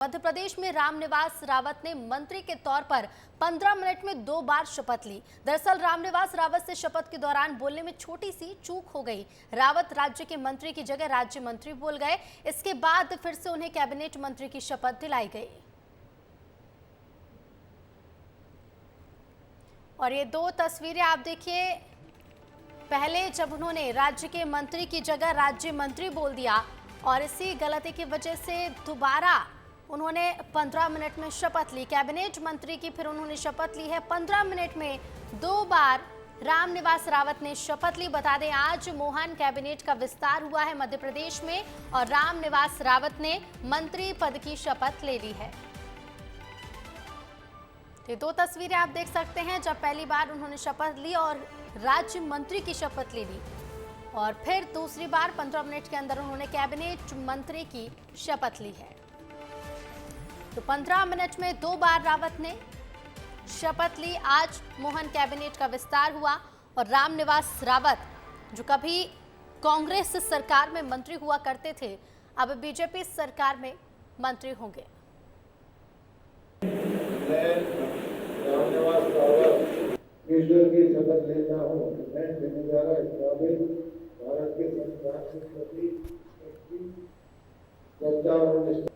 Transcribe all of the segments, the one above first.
मध्य प्रदेश में रामनिवास रावत ने मंत्री के तौर पर 15 मिनट में 2 बार शपथ ली। दरअसल रामनिवास रावत से शपथ के दौरान बोलने में छोटी सी चूक हो गई। रावत राज्य के मंत्री की जगह राज्य मंत्री बोल गए। इसके बाद फिर से उन्हें कैबिनेट मंत्री की शपथ दिलाई गई। और ये 2 तस्वीरें आप देखिए, पहले जब उन्होंने राज्य के मंत्री की जगह राज्य मंत्री बोल दिया और इसी गलती की वजह से दोबारा उन्होंने 15 मिनट में शपथ ली। कैबिनेट मंत्री की फिर उन्होंने शपथ ली है। 15 मिनट में 2 बार रामनिवास रावत ने शपथ ली। बता दें, आज मोहन कैबिनेट का विस्तार हुआ है मध्य प्रदेश में और रामनिवास रावत ने मंत्री पद की शपथ ले ली है। ये 2 तस्वीरें आप देख सकते हैं, जब पहली बार उन्होंने शपथ ली और राज्य मंत्री की शपथ ले ली और फिर दूसरी बार 15 मिनट के अंदर उन्होंने कैबिनेट मंत्री की शपथ ली है। तो 15 मिनट में 2 बार रावत ने शपथ ली। आज मोहन कैबिनेट का विस्तार हुआ और रामनिवास रावत, जो कभी कांग्रेस सरकार में मंत्री हुआ करते थे, अब बीजेपी सरकार में मंत्री होंगे। रामनिवास रावत ईश्वर की शपथ लेता हूँ। मैं देने जा रहा भारत के संविधान के प्रति श्रद्धा और निष्ठा।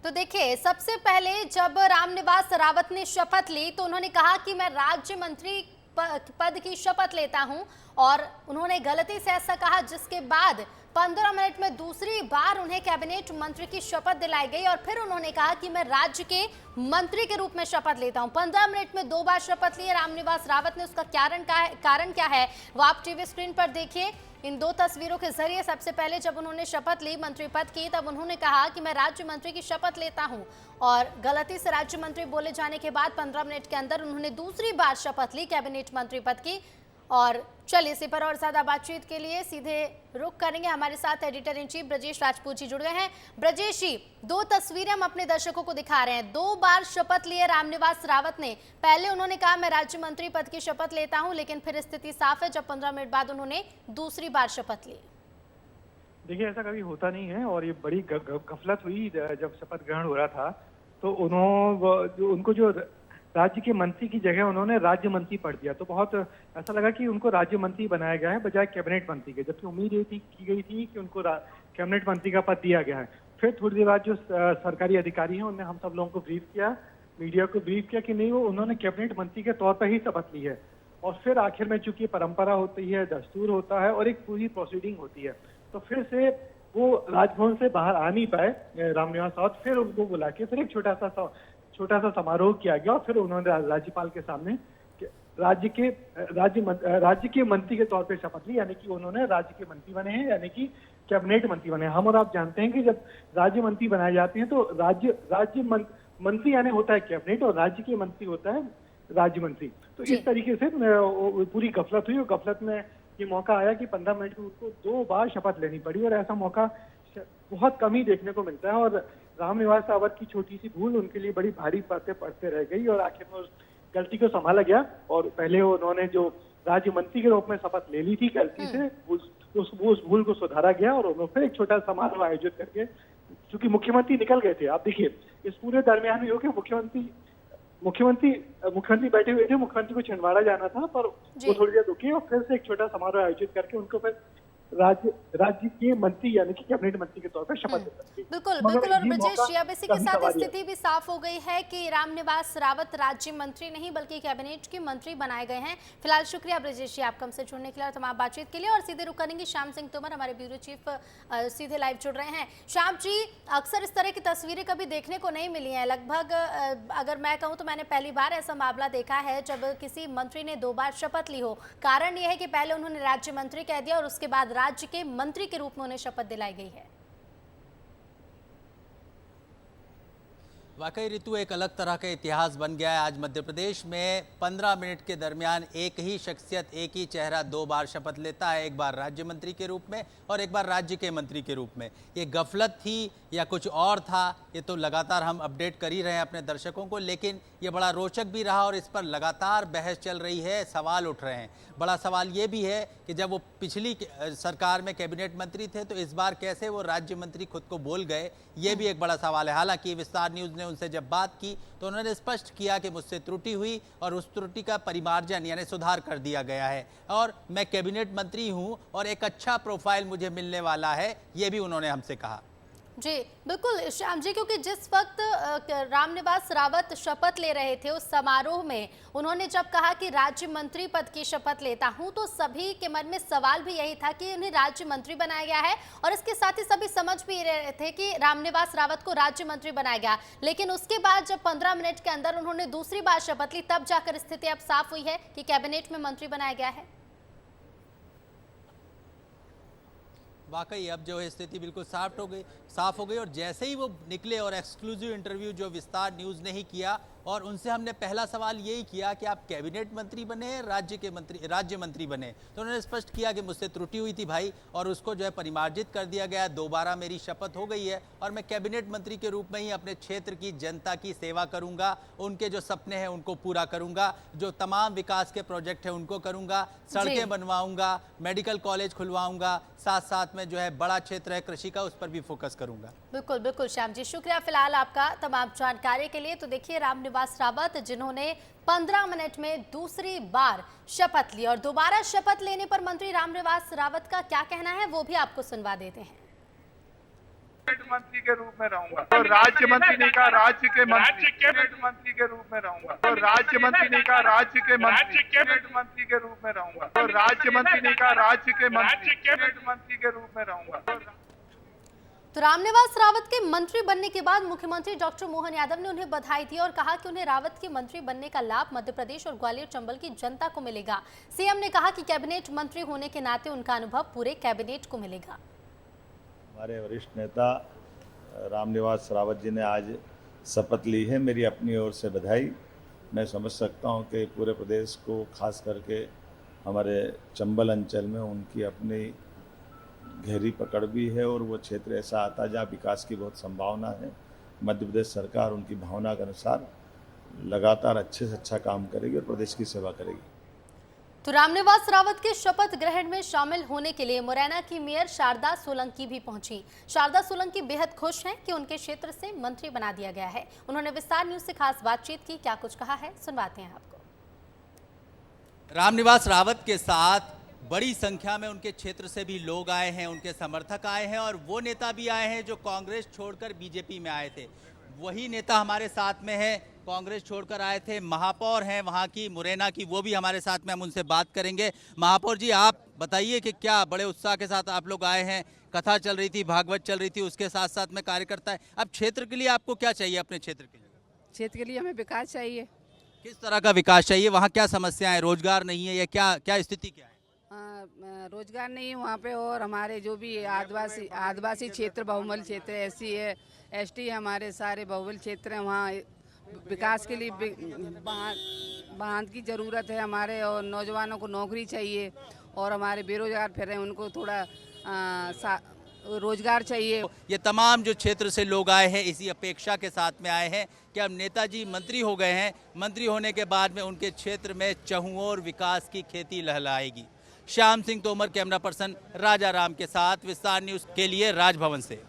तो देखिए, सबसे पहले जब रामनिवास रावत ने शपथ ली तो उन्होंने कहा कि मैं राज्य मंत्री पद की शपथ लेता हूं और उन्होंने गलती से ऐसा कहा, जिसके बाद 15 मिनट में दूसरी बार उन्हें कैबिनेट मंत्री की शपथ दिलाई गई और फिर उन्होंने कहा कि मैं राज्य के मंत्री के रूप में शपथ लेता हूं। 15 मिनट में 2 बार शपथ ली रामनिवास रावत ने। उसका कारण क्या है वो आप टीवी स्क्रीन पर देखिए। इन 2 तस्वीरों के जरिए सबसे पहले जब उन्होंने शपथ ली मंत्री पद की, तब उन्होंने कहा कि मैं राज्य मंत्री की शपथ लेता हूं और गलती से राज्य मंत्री बोले जाने के बाद 15 मिनट के अंदर उन्होंने दूसरी बार शपथ ली कैबिनेट मंत्री पद की। और चलिए, इसी पर और ज्यादा बातचीत के लिए सीधे रुख करेंगे। हमारे साथ editor in chief Brajesh Rajput ji जुड़ गए हैं। ब्रजेश जी, 2 तस्वीरें हम अपने दर्शकों को दिखा रहे हैं। 2 बार शपथ लिए रामनिवास रावत ने। पहले उन्होंने कहा मैं राज्य मंत्री पद की शपथ लेता हूं, लेकिन फिर स्थिति साफ है जब 15 मिनट बाद उन्होंने दूसरी बार शपथ ली। देखिए, ऐसा कभी होता नहीं है और ये बड़ी गफलत हुई जब शपथ ग्रहण हो रहा था। तो उनको जो राज्य के मंत्री की जगह उन्होंने राज्य मंत्री पढ़ दिया, तो बहुत ऐसा लगा कि उनको राज्य मंत्री बनाया गया है बजाय कैबिनेट मंत्री के, जबकि उम्मीद ये की गई थी कि उनको कैबिनेट मंत्री का पद दिया गया है। फिर थोड़ी देर बाद जो सरकारी अधिकारी हैं उन्होंने हम सब लोगों को ब्रीफ किया, मीडिया को ब्रीफ किया कि नहीं, वो उन्होंने कैबिनेट मंत्री के तौर पर ही शपथ ली है। और फिर आखिर में चूंकि परंपरा होती है, दस्तूर होता है और एक पूरी प्रोसीडिंग होती है, तो फिर से वो राजभवन से बाहर आ नहीं पाए रामनिवास रावत। फिर उनको बुला के फिर एक छोटा सा समारोह किया गया और फिर उन्होंने राज्यपाल के सामने राज्य के मंत्री के तौर पे शपथ ली, यानी कि उन्होंने राज्य के मंत्री बने हैं, यानी कि कैबिनेट मंत्री बने हैं। हम और आप जानते हैं कि जब राज्य मंत्री बनाए जाते हैं तो राज्य मंत्री यानी होता है कैबिनेट और राज्य के मंत्री होता है राज्य मंत्री। तो इस तरीके से पूरी गफलत हुई और गफलत में ये मौका आया कि 15 मिनट में उनको 2 बार शपथ लेनी पड़ी और ऐसा मौका बहुत कम ही देखने को मिलता है। और रामनिवास रावत की छोटी सी भूल उनके लिए बड़ी भारी बातें पड़ते रह गई और आखिर में उस गलती को संभाला गया और पहले उन्होंने जो राज्य मंत्री के रूप में शपथ ले ली थी, गलती से उस भूल को सुधारा गया और उन्होंने फिर एक छोटा समारोह आयोजित करके, चूंकि मुख्यमंत्री निकल गए थे, आप देखिए इस पूरे दरमियान में कि मुख्यमंत्री बैठे हुए थे, मुख्यमंत्री को छिंदवाड़ा जाना था पर वो थोड़ी देर रुके और फिर से एक छोटा समारोह आयोजित करके उनको फिर राज्य के मंत्री यानी कि कैबिनेट मंत्री के तौर पर शपथ दी। बिल्कुल। और ब्रजेश जी, अब इसी के साथ स्थिति भी साफ हो गई है कि रामनिवास रावत राज्य मंत्री नहीं बल्कि कैबिनेट के मंत्री बनाए गए हैं। फिलहाल शुक्रिया ब्रजेश जी आपका हमसे जुड़ने के लिए और तमाम बातचीत के लिए। और सीधे रुक करेंगे श्याम सिंह तोमर, हमारे ब्यूरो चीफ सीधे लाइव जुड़ रहे हैं। श्याम जी, अक्सर इस तरह की तस्वीरें कभी देखने को नहीं मिली हैं। लगभग अगर मैं कहूँ तो मैंने पहली बार ऐसा मामला देखा है जब किसी मंत्री ने 2 बार शपथ ली हो। कारण यह है कि पहले उन्होंने राज्य मंत्री कह दिया और उसके बाद राज्य के मंत्री के रूप में उन्हें शपथ दिलाई गई है। वाकई ऋतु, एक अलग तरह का इतिहास बन गया है। आज मध्य प्रदेश में 15 मिनट के दरमियान एक ही शख्सियत, एक ही चेहरा 2 बार शपथ लेता है, एक बार राज्य मंत्री के रूप में और एक बार राज्य के मंत्री के रूप में। ये गफलत थी या कुछ और था, ये तो लगातार हम अपडेट कर ही रहे हैं अपने दर्शकों को, लेकिन ये बड़ा रोचक भी रहा और इस पर लगातार बहस चल रही है, सवाल उठ रहे हैं। बड़ा सवाल ये भी है कि जब वो पिछली सरकार में कैबिनेट मंत्री थे तो इस बार कैसे वो राज्य मंत्री खुद को बोल गए, ये भी एक बड़ा सवाल है। हालांकि विस्तार न्यूज़ ने उनसे जब बात की तो उन्होंने स्पष्ट किया कि मुझसे त्रुटि हुई और उस त्रुटि का परिमार्जन यानी सुधार कर दिया गया है और मैं कैबिनेट मंत्री हूं और एक अच्छा प्रोफाइल मुझे मिलने वाला है, ये भी उन्होंने हमसे कहा। जी बिल्कुल श्याम जी, क्योंकि जिस वक्त रामनिवास रावत शपथ ले रहे थे उस समारोह में उन्होंने जब कहा कि राज्य मंत्री पद की शपथ लेता हूं तो सभी के मन में सवाल भी यही था कि उन्हें राज्य मंत्री बनाया गया है और इसके साथ ही सभी समझ भी रहे थे कि रामनिवास रावत को राज्य मंत्री बनाया गया। लेकिन उसके बाद जब 15 मिनट के अंदर उन्होंने दूसरी बार शपथ ली तब जाकर स्थिति अब साफ हुई है कि कैबिनेट में मंत्री बनाया गया है। वाकई अब जो है स्थिति बिल्कुल साफ हो गई और जैसे ही वो निकले और एक्सक्लूसिव इंटरव्यू जो विस्तार न्यूज़ ने ही किया और उनसे हमने पहला सवाल यही किया कि आप कैबिनेट मंत्री बने राज्य मंत्री बने, तो उन्होंने स्पष्ट किया कि मुझसे त्रुटि हुई थी भाई और उसको जो है परिमार्जित कर दिया गया, दोबारा मेरी शपथ हो गई है और मैं कैबिनेट मंत्री के रूप में ही अपने क्षेत्र की जनता की सेवा करूंगा, उनके जो सपने हैं उनको पूरा करूंगा, जो तमाम विकास के प्रोजेक्ट हैं उनको करूंगा, सड़कें बनवाऊंगा, मेडिकल कॉलेज खुलवाऊंगा, साथ साथ में जो है बड़ा क्षेत्र है कृषि का उस पर भी फोकस करूंगा। बिल्कुल बिल्कुल श्याम जी, शुक्रिया फिलहाल आपका तमाम जानकारी के लिए। तो देखिए रामनिवास रावत जिन्होंने 15 मिनट में दूसरी बार शपथ ली और दोबारा शपथ लेने पर मंत्री रामनिवास रावत का क्या कहना है वो भी आपको सुनवा देते हैं। मंत्री के रूप में रहूंगा तो राज्य मंत्री ने कहा राज्य के मंत्री कैबिनेट मंत्री के रूप में रहूंगा तो राज्य मंत्री ने कहा राज्य के मंत्री कैबिनेट मंत्री के रूप में रहूंगा तो राज्य मंत्री ने कहा राज्य के मंत्री कैबिनेट मंत्री के रूप में रहूंगा। तो रामनिवास रावत के मंत्री बनने के बाद मुख्यमंत्री डॉक्टर मोहन यादव ने उन्हें बधाई दी और कहा कि उन्हें रावत के मंत्री बनने का लाभ मध्य प्रदेश और ग्वालियर चंबल की जनता को मिलेगा। सीएम ने कहा कि कैबिनेट मंत्री होने के नाते उनका अनुभव पूरे कैबिनेट को मिलेगा। हमारे वरिष्ठ नेता रामनिवास रावत जी ने आज शपथ ली है, मेरी अपनी ओर से बधाई। मैं समझ सकता हूं कि पूरे प्रदेश को खास करके हमारे चंबल अंचल में उनकी अपनी गहरी पकड़ भी है और वो क्षेत्र ऐसा आता है जहाँ विकास की बहुत संभावना है। मध्य प्रदेश सरकार उनकी भावना के अनुसार लगातार अच्छे से अच्छा काम करेगी और प्रदेश की सेवा करेगी। तो रामनिवास रावत के शपथ ग्रहण में शामिल होने के लिए मुरैना की मेयर शारदा सोलंकी भी पहुंची। शारदा सोलंकी बेहद खुश हैं कि उनके क्षेत्र से मंत्री बना दिया गया है। उन्होंने विस्तार न्यूज से खास बातचीत की, क्या कुछ कहा है सुनवाते हैं आपको। रामनिवास रावत के साथ बड़ी संख्या में उनके क्षेत्र से भी लोग आए हैं, उनके समर्थक आए हैं और वो नेता भी आए हैं जो कांग्रेस छोड़कर बीजेपी में आए थे। वही नेता हमारे साथ में है, कांग्रेस छोड़कर आए थे, महापौर हैं वहाँ की मुरैना की, वो भी हमारे साथ में, हम उनसे बात करेंगे। महापौर जी, आप बताइए कि क्या बड़े उत्साह के साथ आप लोग आए हैं, कथा चल रही थी, भागवत चल रही थी, उसके साथ साथ में कार्यकर्ता है, अब क्षेत्र के लिए आपको क्या चाहिए? अपने क्षेत्र के लिए? क्षेत्र के लिए हमें विकास चाहिए। किस तरह का विकास चाहिए? वहाँ क्या समस्याएं, रोजगार नहीं है या क्या स्थिति क्या है? रोजगार नहीं है वहाँ पे और हमारे जो भी आदिवासी क्षेत्र, बहुमल क्षेत्र, एससी है, एसटी है, हमारे सारे बहुमल क्षेत्र हैं, वहाँ विकास के लिए वाहन की ज़रूरत है हमारे और नौजवानों को नौकरी चाहिए और हमारे बेरोजगार फिर रहे हैं उनको थोड़ा रोजगार चाहिए। ये तमाम जो क्षेत्र से लोग आए हैं इसी अपेक्षा के साथ में आए हैं कि अब नेताजी मंत्री हो गए हैं, मंत्री होने के बाद में उनके क्षेत्र में चहुओर विकास की खेती लहलाएगी। श्याम सिंह तोमर, कैमरा पर्सन राजा राम के साथ, विस्तार न्यूज के लिए राजभवन से।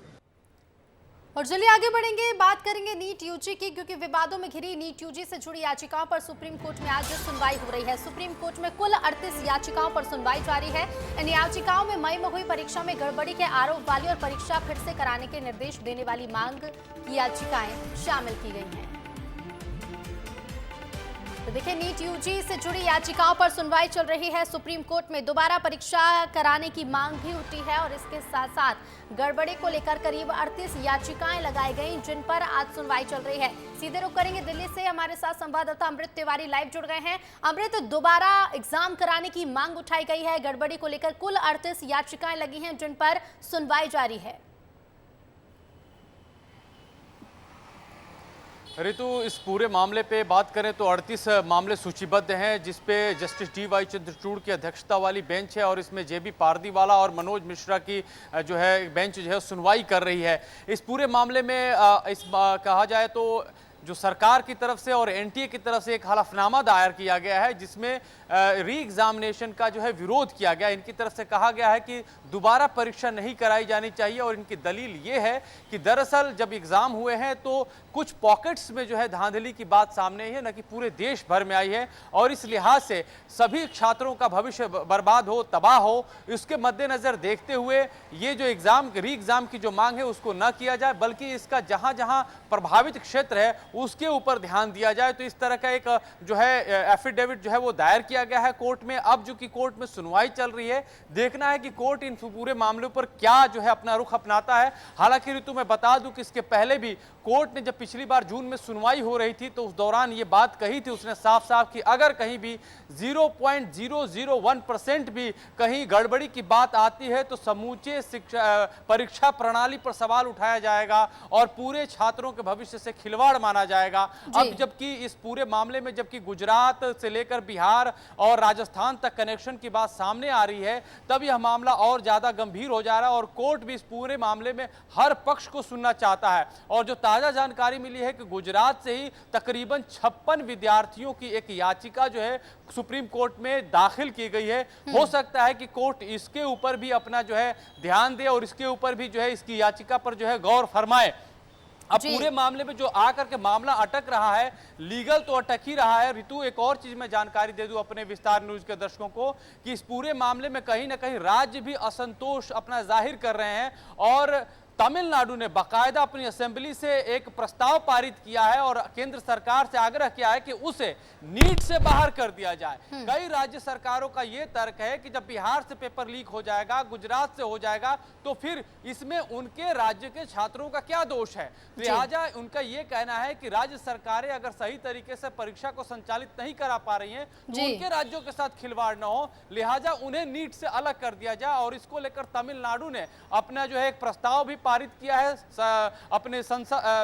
और चलिए आगे बढ़ेंगे, बात करेंगे नीट यूजी की, क्योंकि विवादों में घिरी नीट यूजी से जुड़ी याचिकाओं पर सुप्रीम कोर्ट में आज सुनवाई हो रही है। सुप्रीम कोर्ट में कुल 38 याचिकाओं पर सुनवाई जारी है। इन याचिकाओं में मई में हुई परीक्षा में गड़बड़ी के आरोप वाली और परीक्षा फिर से कराने के निर्देश देने वाली मांग की याचिकाएं शामिल की गई हैं। तो देखिए, नीट यूजी से जुड़ी याचिकाओं पर सुनवाई चल रही है सुप्रीम कोर्ट में। दोबारा परीक्षा कराने की मांग भी उठी है और इसके साथ साथ गड़बड़ी को लेकर करीब 38 याचिकाएं लगाई गई जिन पर आज सुनवाई चल रही है। सीधे रुख करेंगे दिल्ली से, हमारे साथ संवाददाता अमृत तिवारी लाइव जुड़ गए हैं। अमृत, दोबारा एग्जाम कराने की मांग उठाई गई है, गड़बड़ी को लेकर कुल 38 याचिकाएं लगी हैं जिन पर सुनवाई जारी है। ऋतु, इस पूरे मामले पे बात करें तो 38 मामले सूचीबद्ध हैं जिसपे जस्टिस डी.वाई. चंद्रचूड़ की अध्यक्षता वाली बेंच है और इसमें जे.बी. पारदीवाला और मनोज मिश्रा की जो है बेंच जो है सुनवाई कर रही है। इस पूरे मामले में कहा जाए तो जो सरकार की तरफ से और एनटीए की तरफ से एक हलफनामा दायर किया गया है, जिसमें री एग्जामिनेशन का जो है विरोध किया गया। इनकी तरफ से कहा गया है कि दोबारा परीक्षा नहीं कराई जानी चाहिए और इनकी दलील ये है कि दरअसल जब एग्जाम हुए हैं तो कुछ पॉकेट्स में जो है धांधली की बात सामने आई है, न कि पूरे देश भर में आई है, और इस लिहाज से सभी छात्रों का भविष्य बर्बाद हो, तबाह हो, इसके मद्देनजर देखते हुए ये जो री एग्जाम की जो मांग है उसको न किया जाए, बल्कि इसका जहां जहां प्रभावित क्षेत्र है उसके ऊपर ध्यान दिया जाए। तो इस तरह का एक जो है एफिडेविट जो है वो दायर किया गया है कोर्ट में। अब जो कि कोर्ट में सुनवाई चल रही है, देखना है कि कोर्ट इन पूरे मामले पर क्या जो है अपना रुख अपनाता है। हालांकि ऋतु मैं बता दूं कि इसके पहले भी कोर्ट ने जब पिछली बार जून में सुनवाई हो रही थी तो उस दौरान ये बात कही थी उसने साफ साफ कि अगर कहीं भी 0.001% भी कहीं गड़बड़ी की बात आती है तो समूचे परीक्षा प्रणाली पर सवाल उठाया जाएगा और पूरे छात्रों के भविष्य से खिलवाड़ माना जाएगा। अब जबकि इस पूरे मामले में जबकि गुजरात से लेकर बिहार और राजस्थान तक कनेक्शन की बात सामने आ रही है, तब यह मामला और ज्यादा गंभीर हो जा रहा है और कोर्ट भी इस पूरे मामले में हर पक्ष को सुनना चाहता है। और जो ताजा जानकारी मिली है कि गुजरात से ही तकरीबन 56 विद्यार्थियों की एक याचिका जो है सुप्रीम कोर्ट में दाखिल की गई है। हो सकता है कि कोर्ट इसके ऊपर भी अपना जो है ध्यान दे और इसके ऊपर भी जो है इसकी याचिका पर जो है गौर फरमाए। अब पूरे मामले में जो आकर के मामला अटक रहा है, लीगल तो अटक ही रहा है। ऋतु, एक और चीज मैं जानकारी दे दूं अपने विस्तार न्यूज के दर्शकों को कि इस पूरे मामले में कहीं ना कहीं राज्य भी असंतोष अपना जाहिर कर रहे हैं और तमिलनाडु ने बाकायदा अपनी असेंबली से एक प्रस्ताव पारित किया है और केंद्र सरकार से आग्रह किया है कि उसे नीट से बाहर कर दिया जाए। कई राज्य सरकारों का यह तर्क है कि जब बिहार से पेपर लीक हो जाएगा, गुजरात से हो जाएगा, तो फिर इसमें उनके राज्य के छात्रों का क्या दोष है। लिहाजा उनका यह कहना है कि राज्य सरकारें अगर सही तरीके से परीक्षा को संचालित नहीं करा पा रही हैं तो उनके राज्यों के साथ खिलवाड़ न हो, लिहाजा उन्हें नीट से अलग कर दिया जाए। और इसको लेकर तमिलनाडु ने अपना जो है एक प्रस्ताव भी पारित किया है अपने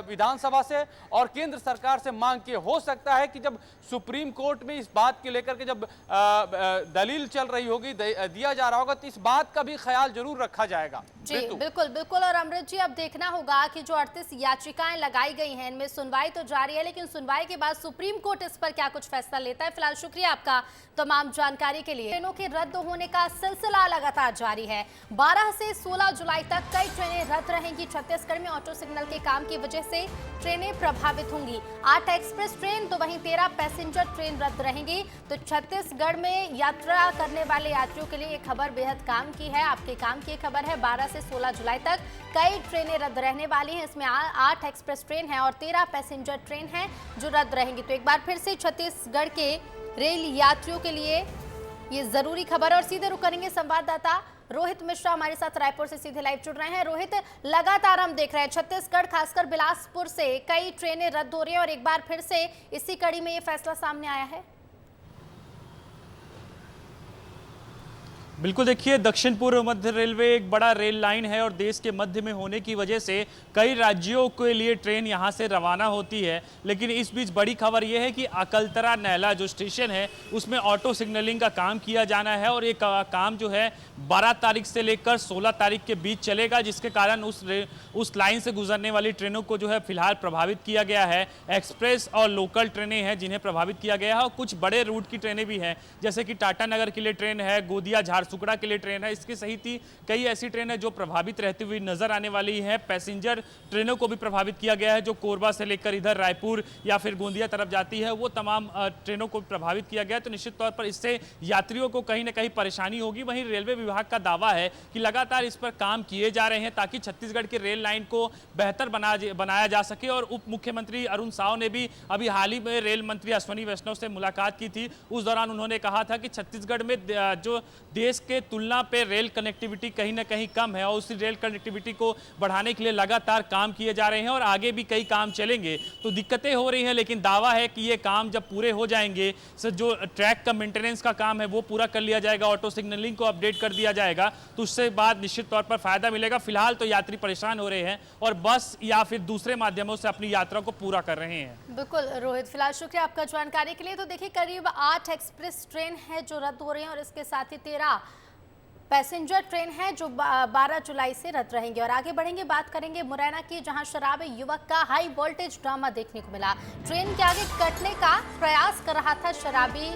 विधानसभा से और केंद्र सरकार से मांग की। हो सकता है कि जब सुप्रीम कोर्ट में इस बात के लेकर के जब दलील चल रही होगी, दिया जा रहा होगा, तो इस बात का भी ख्याल जरूर रखा जाएगा। जी बिल्कुल बिल्कुल। और अमृत जी, अब देखना होगा कि जो 38 याचिकाएं लगाई गई हैं इनमें सुनवाई तो जारी है, लेकिन सुनवाई के बाद सुप्रीम कोर्ट इस पर क्या कुछ फैसला लेता है। फिलहाल शुक्रिया आपका तमाम जानकारी के लिए। ट्रेनों के रद्द होने का सिलसिला लगातार जारी है। 12 से 16 जुलाई तक कई ट्रेनें रद्द रहेंगी। छत्तीसगढ़ में ऑटो सिग्नल के काम की वजह से ट्रेनें प्रभावित होंगी। 8 एक्सप्रेस ट्रेन तो वहीं 13 पैसेंजर ट्रेन रद्द रहेंगी। तो छत्तीसगढ़ में यात्रा करने वाले यात्रियों के लिए ये खबर बेहद काम की है, आपके काम की खबर है। 12 से 16 जुलाई तक कई ट्रेनें रद्द रहने वाली हैं। इसमें 8 एक्सप्रेस ट्रेन है और 13 पैसेंजर ट्रेन है जो रद्द रहेंगी। तो एक बार फिर से छत्तीसगढ़ के रेल यात्रियों के लिए ये जरूरी खबर। और सीधे रुक करेंगे संवाददाता रोहित मिश्रा हमारे साथ रायपुर से सीधे लाइव जुड़ रहे हैं। रोहित, लगातार हम देख रहे हैं छत्तीसगढ़ खासकर बिलासपुर से कई ट्रेनें रद्द हो रही हैं और एक बार फिर से इसी कड़ी में ये फैसला सामने आया है। बिल्कुल, देखिए दक्षिण पूर्व मध्य रेलवे एक बड़ा रेल लाइन है और देश के मध्य में होने की वजह से कई राज्यों के लिए ट्रेन यहां से रवाना होती है। लेकिन इस बीच बड़ी खबर यह है कि अकलतरा नैला जो स्टेशन है उसमें ऑटो सिग्नलिंग का काम किया जाना है और ये काम जो है 12 तारीख से लेकर 16 तारीख के बीच चलेगा, जिसके कारण उस लाइन से गुजरने वाली ट्रेनों को जो है फिलहाल प्रभावित किया गया है। एक्सप्रेस और लोकल ट्रेनें हैं जिन्हें प्रभावित किया गया है और कुछ बड़े रूट की ट्रेनें भी हैं, जैसे कि टाटा नगर के लिए ट्रेन है, गोदिया झारसुगड़ा के लिए ट्रेन है। इसके सहित ही कई ऐसी ट्रेनें जो प्रभावित रहती हुई नजर आने वाली हैं। पैसेंजर ट्रेनों को भी प्रभावित किया गया है, जो कोरबा से लेकर इधर रायपुर या फिर गोंदिया तरफ जाती है, वो तमाम ट्रेनों को प्रभावित किया गया है। तो निश्चित तौर पर इससे यात्रियों को कहीं ना कहीं परेशानी होगी। वहीं रेलवे विभाग का दावा है कि लगातार इस पर काम किए जा रहे हैं ताकि छत्तीसगढ़ की रेल लाइन को बेहतर बनाया जा सके। और उप मुख्यमंत्री अरुण साव ने भी अभी हाल ही में रेल मंत्री अश्विनी वैष्णव से मुलाकात की थी। उस दौरान उन्होंने कहा था कि छत्तीसगढ़ में जो देश के तुलना पे रेल कनेक्टिविटी कहीं ना कहीं कम है और उसी रेल कनेक्टिविटी को बढ़ाने के लिए लगातार काम किए जा रहे हैं और आगे भी कई काम चलेंगे। तो दिक्कतें हो रही हैं, लेकिन दावा है कि ये काम जब पूरे हो जाएंगे, जो ट्रैक का मेंटेनेंस का काम है वो पूरा कर लिया जाएगा, ऑटो सिग्नलिंग को अपडेट कर दिया जाएगा, तो उससे बाद निश्चित तौर पर फायदा मिलेगा। फिलहाल तो यात्री परेशान हो रहे हैं और बस या फिर दूसरे माध्यमों से अपनी यात्रा को पूरा कर रहे हैं। बिल्कुल रोहित, फिलहाल शुक्रिया आपका जानकारी के लिए। तो देखिए करीब 8 एक्सप्रेस ट्रेन है जो रद्द हो रही है और इसके साथ ही 13 पैसेंजर ट्रेन है जो 12 जुलाई से रद्द रहेंगे। और आगे बढ़ेंगे, बात करेंगे मुरैना की, जहां शराबी युवक का हाई वोल्टेज ड्रामा देखने को मिला। ट्रेन के आगे कटने का प्रयास कर रहा था शराबी।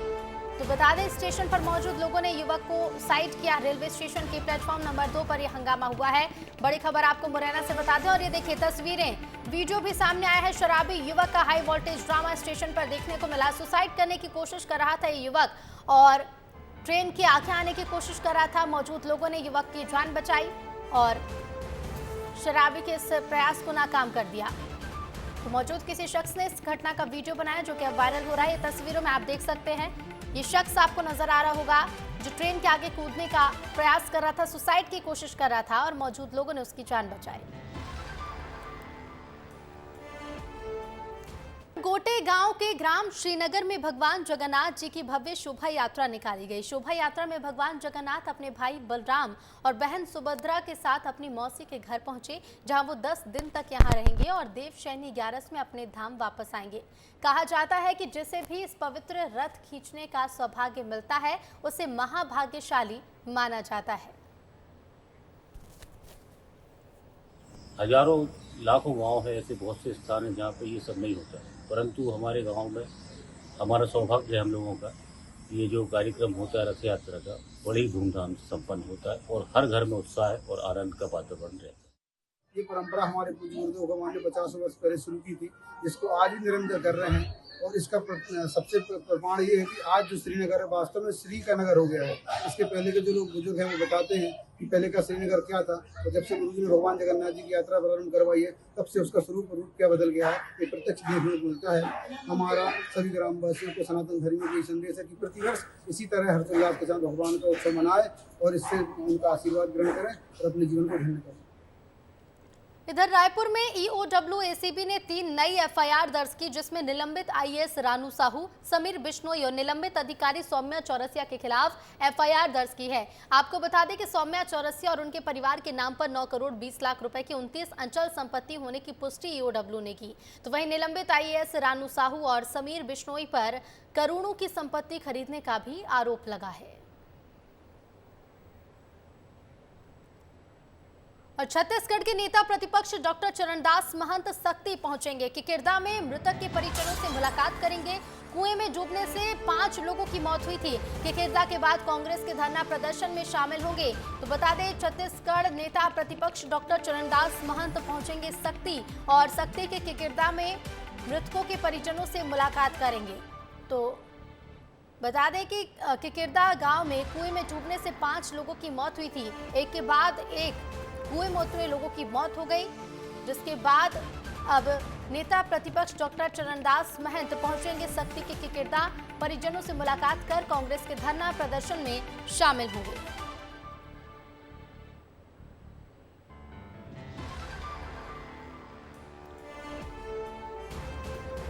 तो बता दें, स्टेशन पर मौजूद लोगों ने युवक को साइड किया। रेलवे स्टेशन के प्लेटफॉर्म नंबर 2 पर यह हंगामा हुआ है। बड़ी खबर आपको मुरैना से बता दें। और ये देखिए तस्वीरें, वीडियो भी सामने आया है। शराबी युवक का हाई वोल्टेज ड्रामा स्टेशन पर देखने को मिला। सुसाइड करने की कोशिश कर रहा था ये युवक और ट्रेन के आगे आने की कोशिश कर रहा था। मौजूद लोगों ने युवक की जान बचाई और शराबी के इस प्रयास को नाकाम कर दिया। तो मौजूद किसी शख्स ने इस घटना का वीडियो बनाया जो कि अब वायरल हो रहा है। ये तस्वीरों में आप देख सकते हैं, ये शख्स आपको नजर आ रहा होगा जो ट्रेन के आगे कूदने का प्रयास कर रहा था, सुसाइड की कोशिश कर रहा था और मौजूद लोगों ने उसकी जान बचाई। गोटे गांव के ग्राम श्रीनगर में भगवान जगन्नाथ जी की भव्य शोभा यात्रा निकाली गई। शोभा यात्रा में भगवान जगन्नाथ अपने भाई बलराम और बहन सुभद्रा के साथ अपनी मौसी के घर पहुंचे, जहां वो 10 दिन तक यहां रहेंगे और देवशयनी 11 में अपने धाम वापस आएंगे। कहा जाता है कि जिसे भी इस पवित्र रथ खींचने का सौभाग्य मिलता है उसे महाभाग्यशाली माना जाता है। हजारों लाखों गांव है, ऐसे बहुत से स्थान हैं जहाँ पे ये सब नहीं होता है, परंतु हमारे गांव में हमारा सौभाग्य है हम लोगों का, ये जो कार्यक्रम होता है रथ यात्रा का बड़ी धूमधाम से संपन्न होता है और हर घर में उत्साह है और आनंद का वातावरण रहता है। ये परंपरा हमारे बुजुर्गों भगवान ने 50 वर्ष पहले शुरू की थी, जिसको आज भी निरंतर कर रहे हैं। और इसका सबसे प्रमाण ये है कि आज जो श्रीनगर है वास्तव में श्री का नगर हो गया है। इसके पहले के जो लोग बुजुर्ग हैं वो बताते हैं कि पहले का श्रीनगर क्या था, और जब से गुरु जी ने भगवान जगन्नाथ जी की यात्रा प्रारंभ करवाई है तब से उसका स्वरूप रूप क्या बदल गया है, ये प्रत्यक्ष देखने को मिलता है। हमारा सभी ग्रामवासियों को सनातन धर्म की संदेश है कि प्रतिवर्ष इसी तरह हर्षोल्लास के साथ भगवान का उत्सव मनाए और इससे उनका आशीर्वाद ग्रहण करें और अपने जीवन को धन्य करें। इधर रायपुर में ईओडब्ल्यू एसीबी ने 3 नई एफआईआर दर्ज की, जिसमें निलंबित आईएएस रानू साहू, समीर बिश्नोई और निलंबित अधिकारी सौम्या चौरसिया के खिलाफ एफआईआर दर्ज की है। आपको बता दें कि सौम्या चौरसिया और उनके परिवार के नाम पर 9 करोड़ 20 लाख रुपए की 29 अचल संपत्ति होने की पुष्टि ईओडब्ल्यू ने की। तो वहीं निलंबित आईएएस रानू साहू और समीर बिश्नोई पर करोड़ों की संपत्ति खरीदने का भी आरोप लगा है। और छत्तीसगढ़ के नेता प्रतिपक्ष डॉक्टर चरणदास महंत सख्ती पहुंचेंगे। किकिरदा में मृतक के परिजनों से मुलाकात करेंगे। कुएं में डूबने से 5 लोगों की मौत हुई थी। किकिरदा के बाद कांग्रेस के धरना प्रदर्शन में शामिल होंगे। तो बता दें, छत्तीसगढ़ नेता प्रतिपक्ष डॉक्टर चरणदास महंत पहुंचेंगे सख्ती और सख्ती के किकिरदा में मृतकों के परिजनों से मुलाकात करेंगे। तो बता दें कि किकिरदा गांव में कुएं में डूबने से 5 लोगों की मौत हुई थी। एक के बाद एक कुएं में उतरे लोगों की मौत हो गई, जिसके बाद अब नेता प्रतिपक्ष डॉक्टर चरणदास महंत पहुंचेंगे सख्ती के किकिरदा, परिजनों से मुलाकात कर कांग्रेस के धरना प्रदर्शन में शामिल होंगे।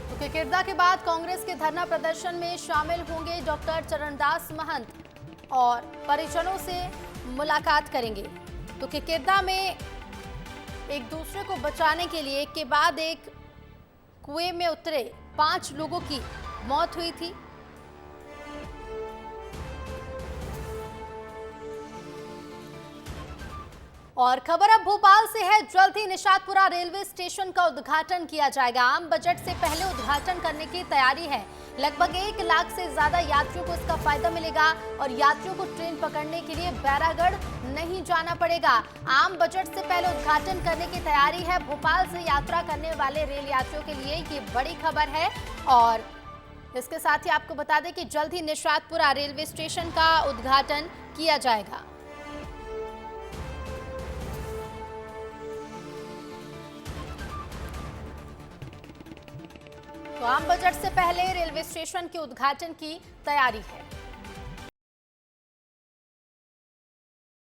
तो किकिरदा के बाद कांग्रेस के धरना प्रदर्शन में शामिल होंगे डॉक्टर चरणदास महंत और परिजनों से मुलाकात करेंगे। तो किकिरदा में एक दूसरे को बचाने के लिए एक के बाद एक कुएं में उतरे 5 लोगों की मौत हुई थी। और खबर अब भोपाल से है। जल्द ही निशातपुरा रेलवे स्टेशन का उद्घाटन किया जाएगा। आम बजट से पहले उद्घाटन करने की तैयारी है। लगभग 1 लाख से ज्यादा यात्रियों को इसका फायदा मिलेगा और यात्रियों को ट्रेन पकड़ने के लिए बैरागढ़ नहीं जाना पड़ेगा। आम बजट से पहले उद्घाटन करने की तैयारी है। भोपाल से यात्रा करने वाले रेल यात्रियों के लिए ये बड़ी खबर है। और इसके साथ ही आपको बता दें कि जल्द ही निशातपुरा रेलवे स्टेशन का उद्घाटन किया जाएगा। तो आम बजट से पहले रेलवे स्टेशन के उद्घाटन की तैयारी है।